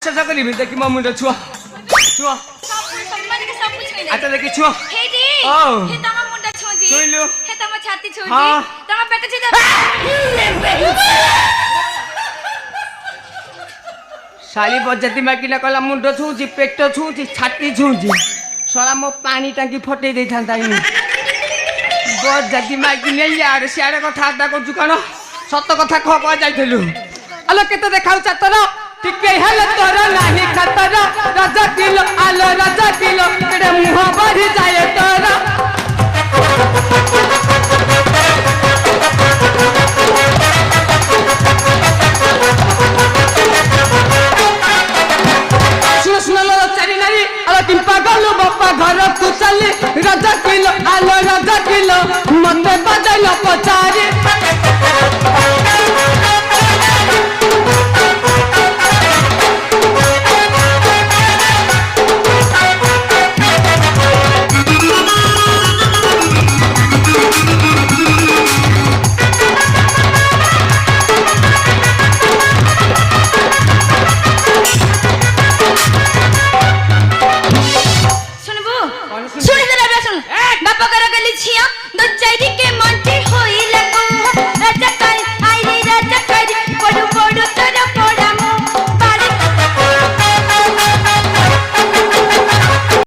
सजा करी भी देखी मम्मी रे छुआ छुआ आता देखी छुआ हे दी ओ हे तंगा मुंडा छोजी छुइलु हे तंगा छाती छोजी हाँ तंगा पेट छोजी साली बजती माकिना कला मुंड छुची पेट छुची छाती छुची सला मो पानी टांकी फटे दे थांता इन बजती माकिने यार सियारे कथा आदा करजु कण सत कथा ख क जाइथलु आलो केते देखाउ चातर टिके हेले तोर नाही खतर राजा किलो आलो राजा किलो केडे मुह बढ़ी जाए तो